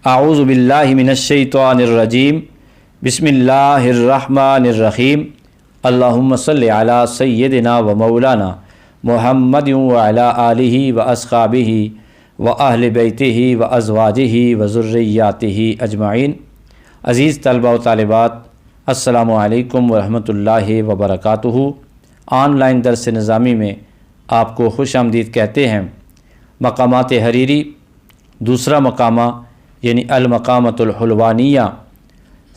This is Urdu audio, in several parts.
اعوذ باللہ من الشیطان الرجیم بسم اللہ الرحمن الرحیم اللہم صلی علی سیدنا و مولانا محمد وعلی آلہ و اصحابہ و اہل بیتہ و ازواجہ و ذریاتہ اجمعین۔ عزیز طلبہ و طالبات، السلام علیکم ورحمۃ اللہ وبرکاتہ۔ آن لائن درس نظامی میں آپ کو خوش آمدید کہتے ہیں۔ مقامات حریری دوسرا مقامہ یعنی المقامۃ الحلوانیہ،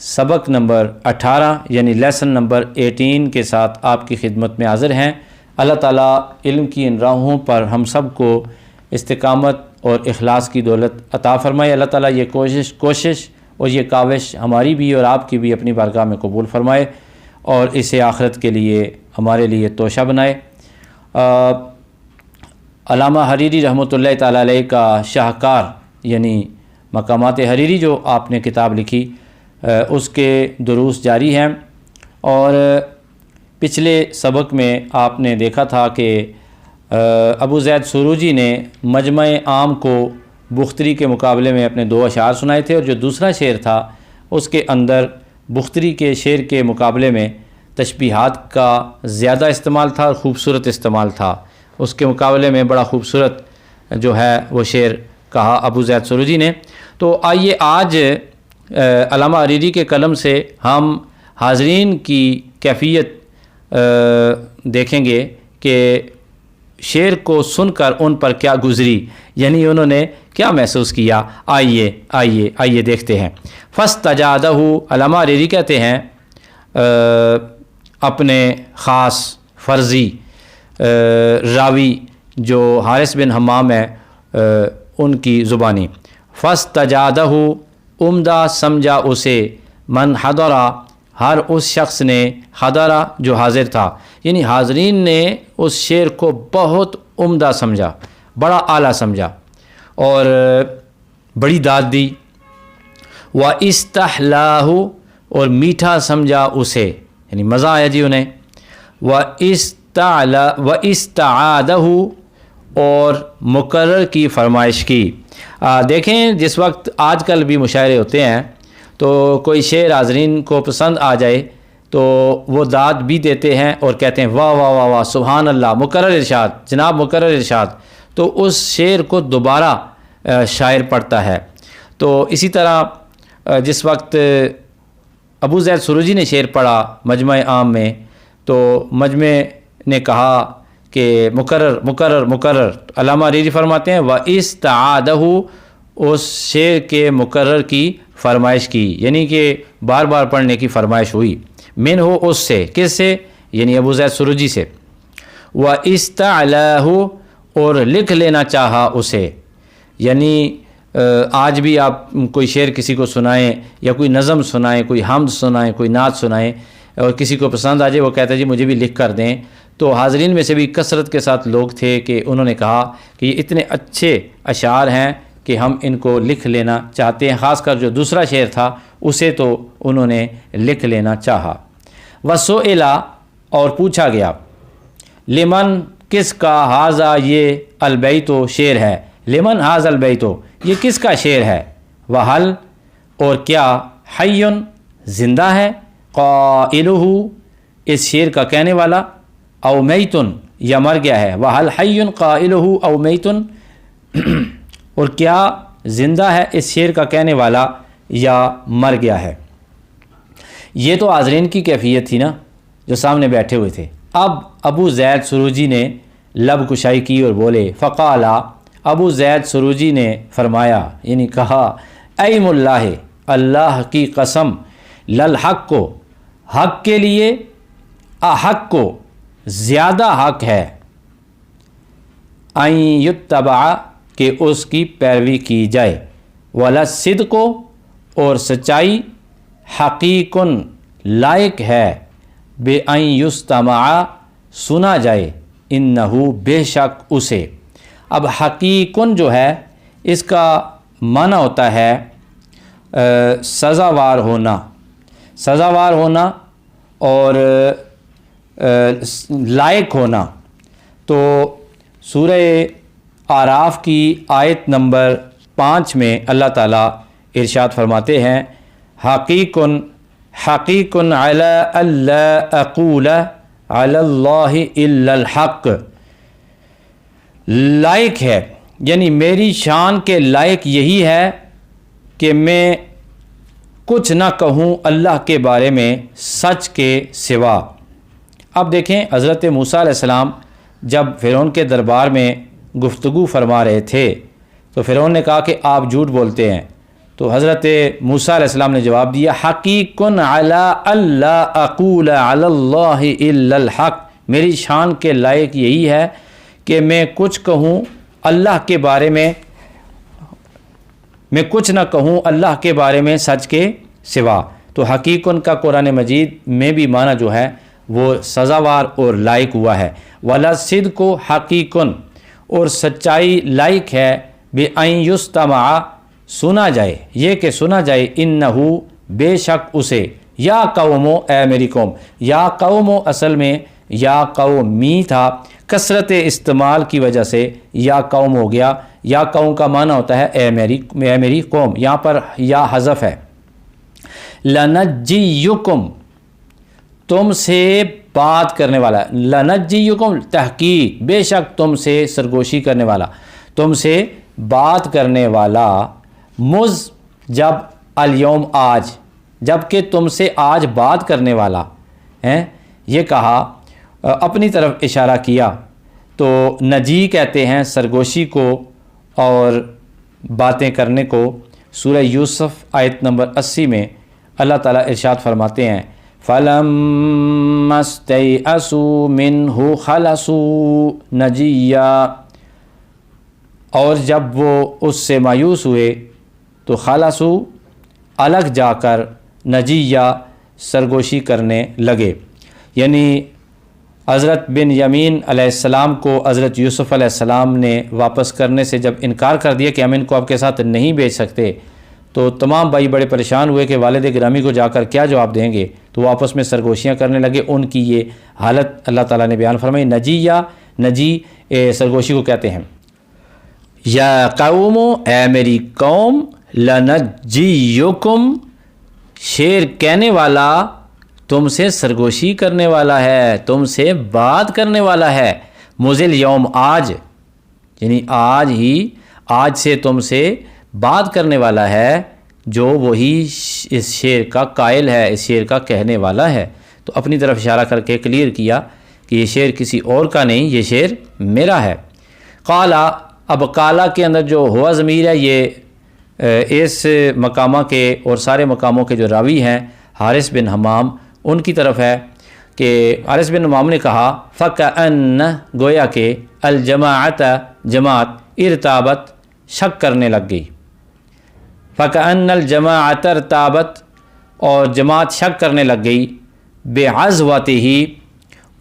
سبق نمبر 18 یعنی لیسن نمبر 18 کے ساتھ آپ کی خدمت میں حاضر ہیں۔ اللہ تعالیٰ علم کی ان راہوں پر ہم سب کو استقامت اور اخلاص کی دولت عطا فرمائے۔ اللہ تعالیٰ یہ کوشش اور یہ کاوش ہماری بھی اور آپ کی بھی اپنی بارگاہ میں قبول فرمائے اور اسے آخرت کے لیے ہمارے لیے توشہ بنائے۔ علامہ حریری رحمۃ اللہ تعالیٰ علیہ کا شاہکار یعنی مقامات حریری جو آپ نے کتاب لکھی، اس کے دروس جاری ہیں، اور پچھلے سبق میں آپ نے دیکھا تھا کہ ابو زید سروجی نے مجمع عام کو بختری کے مقابلے میں اپنے 2 اشعار سنائے تھے، اور جو دوسرا شعر تھا اس کے اندر بختری کے شعر کے مقابلے میں تشبیہات کا زیادہ استعمال تھا اور خوبصورت استعمال تھا۔ اس کے مقابلے میں بڑا خوبصورت جو ہے وہ شعر کہا ابو زید سروجی نے۔ تو آئیے آج علامہ حریری کے قلم سے ہم حاضرین کی کیفیت دیکھیں گے کہ شعر کو سن کر ان پر کیا گزری، یعنی انہوں نے کیا محسوس کیا۔ آئیے دیکھتے ہیں۔ فاستجادہ، علامہ حریری کہتے ہیں اپنے خاص فرضی راوی جو حارث بن حمام ہے ان کی زبانی، فاستجادہ، عمدہ سمجھا اسے، من حضرا، ہر اس شخص نے، حضرا جو حاضر تھا، یعنی حاضرین نے اس شعر کو بہت عمدہ سمجھا، بڑا اعلیٰ سمجھا اور بڑی داد دی۔ وَإِسْتَحْلَاهُ، اور میٹھا سمجھا اسے، یعنی مزہ آیا جی انہیں۔ وَإِسْتَعَادَهُ، اور مقرر کی فرمائش کی۔ دیکھیں جس وقت آج کل بھی مشاعرے ہوتے ہیں تو کوئی شعر حاضرین کو پسند آ جائے تو وہ داد بھی دیتے ہیں اور کہتے ہیں واہ واہ واہ واہ، سبحان اللہ، مقرر ارشاد، جناب مقرر ارشاد، تو اس شعر کو دوبارہ شاعر پڑھتا ہے۔ تو اسی طرح جس وقت ابو زید سروجی نے شعر پڑھا مجمع عام میں تو مجمع نے کہا کہ مقرر، علامہ حریری فرماتے ہیں وَإِسْتَعَادَهُ، اس شعر کے مقرر کی فرمائش کی، یعنی کہ بار بار پڑھنے کی فرمائش ہوئی۔ من ہو، اس سے، کس سے، یعنی ابو زید سروجی سے۔ وَإِسْتَعْلَاهُ، اور لکھ لینا چاہا اسے، یعنی آج بھی آپ کوئی شعر کسی کو سنائیں یا کوئی نظم سنائیں، کوئی حمد سنائیں، کوئی نعت سنائیں اور کسی کو پسند آ جائے، وہ کہتا ہے جی مجھے بھی لکھ کر دیں، تو حاضرین میں سے بھی کثرت کے ساتھ لوگ تھے کہ انہوں نے کہا کہ یہ اتنے اچھے اشعار ہیں کہ ہم ان کو لکھ لینا چاہتے ہیں، خاص کر جو دوسرا شعر تھا اسے تو انہوں نے لکھ لینا چاہا۔ وَسُئِلَ، اور پوچھا گیا، لمن، کس کا، ہاذا، یہ، البیت، شعر ہے، لمن ہاذا البیت، یہ کس کا شعر ہے، وحل، اور کیا، حی، زندہ ہے، قائلہ، اس شعر کا کہنے والا، او میتن، یا مر گیا ہے، وحل حی قائلہ او میتن، اور کیا زندہ ہے اس شعر کا کہنے والا یا مر گیا ہے۔ یہ تو حاضرین کی کیفیت تھی نا جو سامنے بیٹھے ہوئے تھے۔ اب ابو زید سروجی نے لب کشائی کی اور بولے، فقالا، ابو زید سروجی نے فرمایا، یعنی کہا، ایم اللہ، اللہ کی قسم، للحق کو، حق کے لیے، احق کو، زیادہ حق ہے، ان یتبع، کہ اس کی پیروی کی جائے، ولصدق، اور سچائی، حقیقن، لائق ہے، بے ان یستمع، سنا جائے، انہو، بے شک اسے۔ اب حقیقن جو ہے اس کا معنی ہوتا ہے سزاوار ہونا اور لائق ہونا۔ تو سورہ اعراف کی آیت نمبر 5 میں اللہ تعالیٰ ارشاد فرماتے ہیں حقیقن علی اللہ اقول علی اللہ الا الحق، لائق ہے یعنی میری شان کے لائق یہی ہے کہ میں کچھ نہ کہوں اللہ کے بارے میں سچ کے سوا۔ اب دیکھیں حضرت موسیٰ علیہ السلام جب فرعون کے دربار میں گفتگو فرما رہے تھے تو فرعون نے کہا کہ آپ جھوٹ بولتے ہیں، تو حضرت موسیٰ علیہ السلام نے جواب دیا حقیقن علی اللہ اقول علی اللہ الا الحق، میری شان کے لائق یہی ہے کہ میں کچھ کہوں اللہ کے بارے میں، میں کچھ نہ کہوں اللہ کے بارے میں سچ کے سوا۔ تو حقیقن کا قرآن مجید میں بھی معنی جو ہے وہ سزاوار اور لائق ہوا ہے۔ ولا صدق حقیقن، اور سچائی لائق ہے بِأَن يُسْتَمَعَ، سنا جائے، یہ کہ سنا جائے، انہو بے شک اسے، یا قومو اے میری قوم، یا قومو اصل میں یا قومی تھا، کثرت استعمال کی وجہ سے یا قوم ہو گیا۔ یا قوم کا معنی ہوتا ہے اے میری قوم، یہاں پر یا حذف ہے۔ لَنَجِّيُّكُمْ، تم سے بات کرنے والا، لَنَجِّيُّكُمْ تحقیق، بے شک تم سے سرگوشی کرنے والا، تم سے بات کرنے والا، جب الیوم آج، جب کہ تم سے آج بات کرنے والا ہیں، یہ کہا اپنی طرف اشارہ کیا۔ تو نجی کہتے ہیں سرگوشی کو اور باتیں کرنے کو۔ سورہ یوسف آیت نمبر 80 میں اللہ تعالیٰ ارشاد فرماتے ہیں فَلَمَّا اسْتَيْأَسُوا مِنْهُ خَلَصُوا نَجِيًّا، اور جب وہ اس سے مایوس ہوئے تو خلصو الگ جا کر نجیہ سرگوشی کرنے لگے، یعنی حضرت بن یمین علیہ السلام کو حضرت یوسف علیہ السلام نے واپس کرنے سے جب انکار کر دیا کہ ہم ان کو آپ کے ساتھ نہیں بھیج سکتے، تو تمام بھائی بڑے پریشان ہوئے کہ والد گرامی کو جا کر کیا جواب دیں گے، تو وہ آپس میں سرگوشیاں کرنے لگے۔ ان کی یہ حالت اللہ تعالیٰ نے بیان فرمائی۔ نجی سرگوشی کو کہتے ہیں۔ یا قوم، اے میری قوم، لنجیکم، شعر کہنے والا تم سے سرگوشی کرنے والا ہے، تم سے بات کرنے والا ہے، مزل یوم آج، یعنی آج سے تم سے بات کرنے والا ہے، جو وہی اس شعر کا قائل ہے، اس شعر کا کہنے والا ہے۔ تو اپنی طرف اشارہ کر کے کلیئر کیا کہ یہ شعر کسی اور کا نہیں، یہ شعر میرا ہے۔ قالا، اب قالا کے اندر جو ہوا ضمیر ہے یہ اس مقامہ کے اور سارے مقاموں کے جو راوی ہیں حارث بن حمام ان کی طرف ہے کہ حارث بن حمام نے کہا فَكَأَنَّ، گویا کہ الجماعت، جماعت، ارتابت، شک کرنے لگ گئی، فَكَأَنَّ الجماعت ارتابت، اور جماعت شک کرنے لگ گئی، بِعَزْوَتِهِ،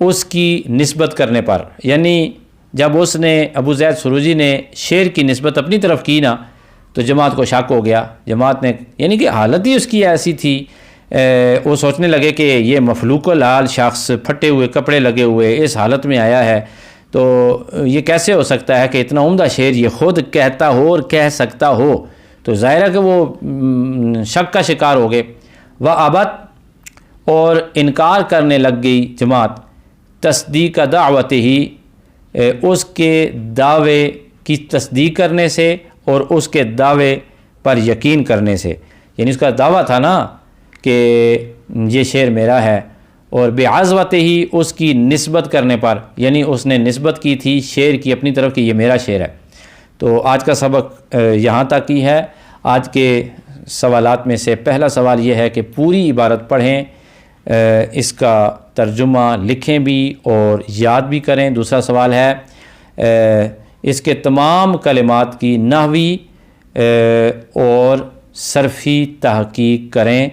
اس کی نسبت کرنے پر، یعنی جب اس نے ابو زید سروجی نے شعر کی نسبت اپنی طرف کی نا تو جماعت کو شک ہو گیا، جماعت نے، یعنی کہ حالت ہی اس کی ایسی تھی، وہ سوچنے لگے کہ یہ مفلوق الحال شخص پھٹے ہوئے کپڑے لگے ہوئے اس حالت میں آیا ہے، تو یہ کیسے ہو سکتا ہے کہ اتنا عمدہ شعر یہ خود کہتا ہو اور کہہ سکتا ہو، تو ظاہر ہے کہ وہ شک کا شکار ہو گئے۔ وَأَبَتْ، اور انکار کرنے لگ گئی جماعت، تصدیق دعوت ہی، اس کے دعوے کی تصدیق کرنے سے اور اس کے دعوے پر یقین کرنے سے، یعنی اس کا دعویٰ تھا نا کہ یہ شعر میرا ہے، اور بعزوت ہی، اس کی نسبت کرنے پر، یعنی اس نے نسبت کی تھی شعر کی اپنی طرف کہ یہ میرا شعر ہے۔ تو آج کا سبق یہاں تک ہی ہے۔ آج کے سوالات میں سے پہلا سوال یہ ہے کہ پوری عبارت پڑھیں، اس کا ترجمہ لکھیں بھی اور یاد بھی کریں۔ دوسرا سوال ہے اس کے تمام کلمات کی نحوی اور صرفی تحقیق کریں۔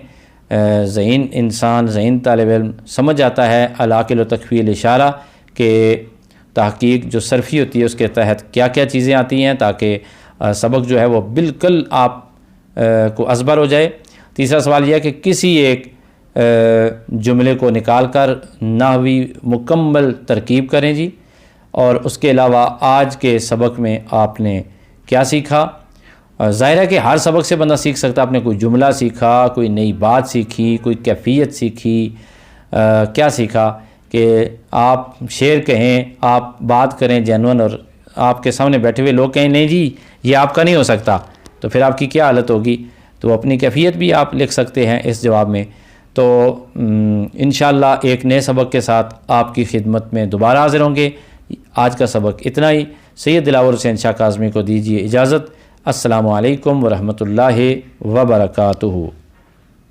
ذہین انسان، ذہین طالب علم سمجھ جاتا ہے العاقل و تکفی الاشارہ کہ تحقیق جو صرفی ہوتی ہے اس کے تحت کیا کیا چیزیں آتی ہیں، تاکہ سبق جو ہے وہ بالکل آپ کو ازبر ہو جائے۔ تیسرا سوال یہ ہے کہ کسی ایک جملے کو نکال کر نحوی مکمل ترکیب کریں جی، اور اس کے علاوہ آج کے سبق میں آپ نے کیا سیکھا، ظاہر ہے کہ ہر سبق سے بندہ سیکھ سکتا. آپ نے کوئی جملہ سیکھا, کوئی نئی بات سیکھی, کوئی کیفیت سیکھی, کیا سیکھا کہ آپ شعر کہیں, آپ بات کریں جینون, اور آپ کے سامنے بیٹھے ہوئے لوگ کہیں نہیں جی یہ آپ کا نہیں ہو سکتا, تو پھر آپ کی کیا حالت ہوگی. تو اپنی کیفیت بھی آپ لکھ سکتے ہیں اس جواب میں. تو انشاءاللہ ایک نئے سبق کے ساتھ آپ کی خدمت میں دوبارہ حاضر ہوں گے. آج کا سبق اتنا ہی. سید دلاور حسین شاہ کاظمی کو دیجیے اجازت. السلام علیکم ورحمۃ اللہ وبرکاتہ.